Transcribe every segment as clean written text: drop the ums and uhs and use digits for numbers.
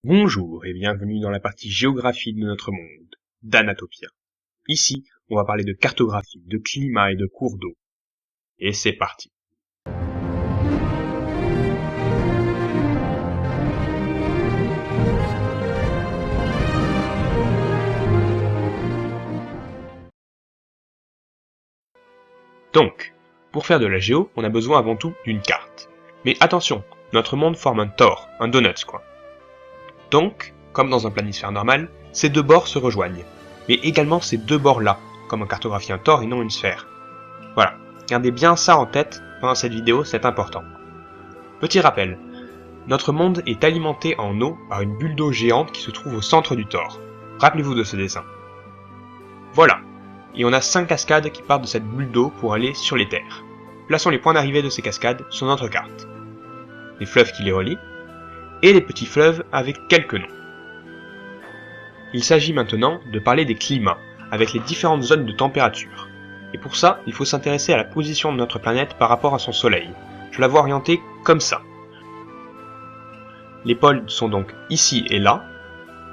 Bonjour et bienvenue dans la partie géographie de notre monde, d'Anatopia. Ici, on va parler de cartographie, de climat et de cours d'eau. Et c'est parti. Donc, pour faire de la géo, on a besoin avant tout d'une carte. Mais attention, notre monde forme un tore, un donut quoi. Donc, comme dans un planisphère normal, ces deux bords se rejoignent, mais également ces deux bords-là, comme en cartographie un tore et non une sphère. Voilà, gardez bien ça en tête pendant cette vidéo, c'est important. Petit rappel, notre monde est alimenté en eau par une bulle d'eau géante qui se trouve au centre du tore. Rappelez-vous de ce dessin. Voilà, et on a 5 cascades qui partent de cette bulle d'eau pour aller sur les terres. Plaçons les points d'arrivée de ces cascades sur notre carte. Les fleuves qui les relient, et les petits fleuves avec quelques noms. Il s'agit maintenant de parler des climats, avec les différentes zones de température. Et pour ça, il faut s'intéresser à la position de notre planète par rapport à son soleil. Je la vois orientée comme ça. Les pôles sont donc ici et là,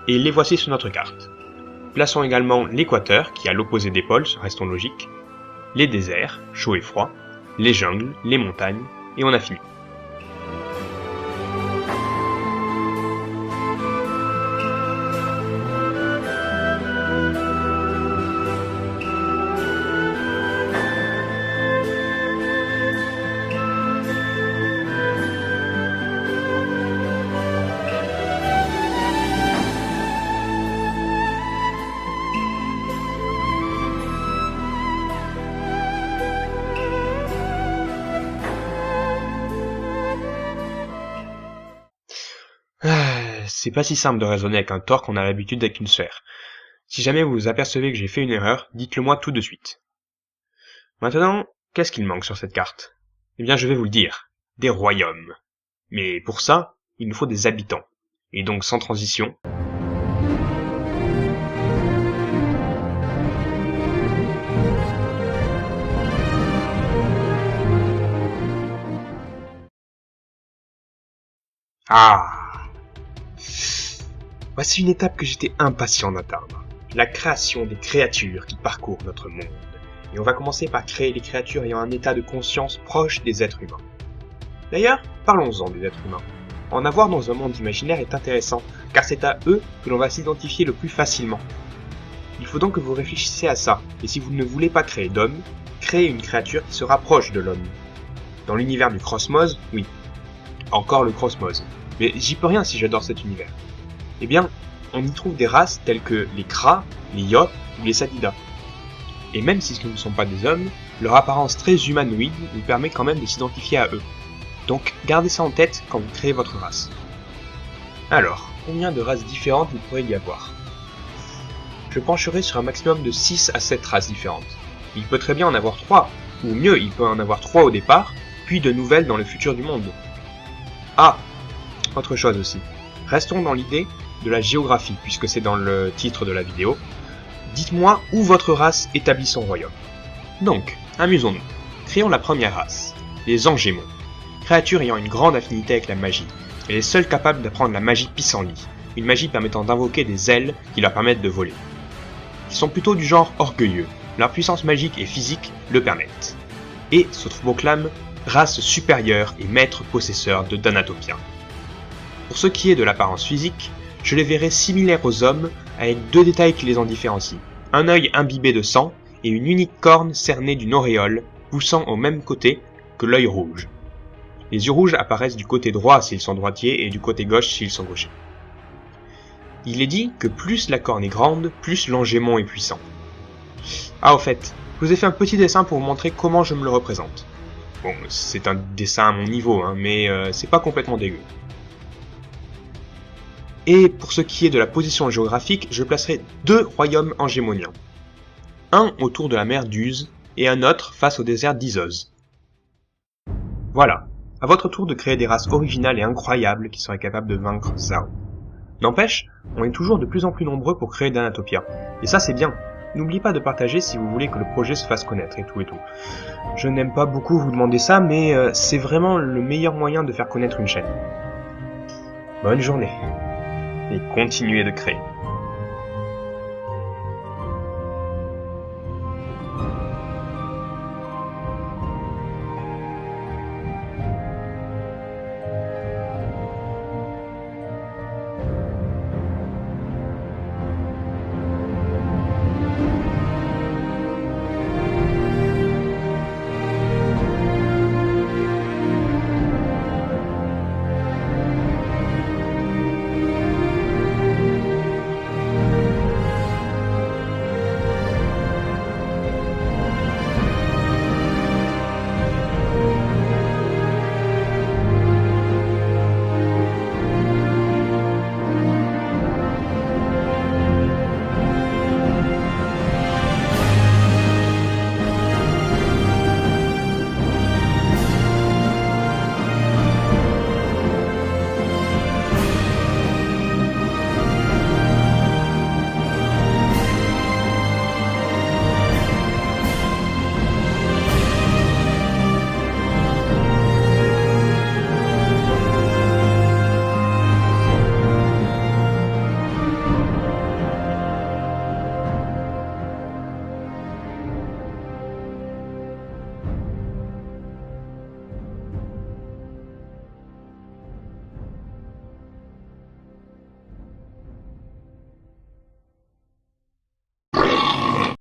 et les voici sur notre carte. Plaçons également l'équateur, qui est à l'opposé des pôles, restons logiques, les déserts, chaud et froid, les jungles, les montagnes, et on a fini. C'est pas si simple de raisonner avec un tore qu'on a l'habitude avec une sphère. Si jamais vous vous apercevez que j'ai fait une erreur, dites-le moi tout de suite. Maintenant, qu'est-ce qu'il manque sur cette carte? Eh bien, je vais vous le dire. Des royaumes. Mais pour ça, il nous faut des habitants. Et donc, sans transition... Ah! Voici une étape que j'étais impatient d'atteindre. La création des créatures qui parcourent notre monde. Et on va commencer par créer les créatures ayant un état de conscience proche des êtres humains. D'ailleurs, parlons-en des êtres humains. En avoir dans un monde imaginaire est intéressant, car c'est à eux que l'on va s'identifier le plus facilement. Il faut donc que vous réfléchissiez à ça, et si vous ne voulez pas créer d'homme, créez une créature qui se rapproche de l'homme. Dans l'univers du Crossmose, oui. Encore le Crossmose. Mais j'y peux rien si j'adore cet univers. Eh bien, on y trouve des races telles que les Kra, les Yop ou les Sadidas. Et même si ce ne sont pas des hommes, leur apparence très humanoïde nous permet quand même de s'identifier à eux. Donc gardez ça en tête quand vous créez votre race. Alors, combien de races différentes il pourrait y avoir? Je pencherai sur un maximum de 6 à 7 races différentes. Il peut très bien en avoir 3, ou mieux, il peut en avoir 3 au départ, puis de nouvelles dans le futur du monde. Ah, autre chose aussi. Restons dans l'idée de la géographie, puisque c'est dans le titre de la vidéo. Dites-moi où votre race établit son royaume. Donc, amusons-nous. Créons la première race, les Angémons. Créatures ayant une grande affinité avec la magie, et les seuls capables d'apprendre la magie pissenlit, une magie permettant d'invoquer des ailes qui leur permettent de voler. Ils sont plutôt du genre orgueilleux, leur puissance magique et physique le permettent. Et s'autoproclament race supérieure et maître possesseur de Danatopia. Pour ce qui est de l'apparence physique, je les verrai similaires aux hommes avec 2 détails qui les en différencient. Un œil imbibé de sang et une unique corne cernée d'une auréole poussant au même côté que l'œil rouge. Les yeux rouges apparaissent du côté droit s'ils sont droitiers et du côté gauche s'ils sont gauchers. Il est dit que plus la corne est grande, plus l'angémon est puissant. Ah au fait, je vous ai fait un petit dessin pour vous montrer comment je me le représente. Bon, c'est un dessin à mon niveau, mais c'est pas complètement dégueu. Et pour ce qui est de la position géographique, je placerai 2 royaumes angémoniens. Un autour de la mer d'Uz et un autre face au désert d'Izoz. Voilà, à votre tour de créer des races originales et incroyables qui seraient capables de vaincre Zao. N'empêche, on est toujours de plus en plus nombreux pour créer Danatopia, et ça c'est bien. N'oubliez pas de partager si vous voulez que le projet se fasse connaître et tout et tout. Je n'aime pas beaucoup vous demander ça, mais c'est vraiment le meilleur moyen de faire connaître une chaîne. Bonne journée. et continuez de créer.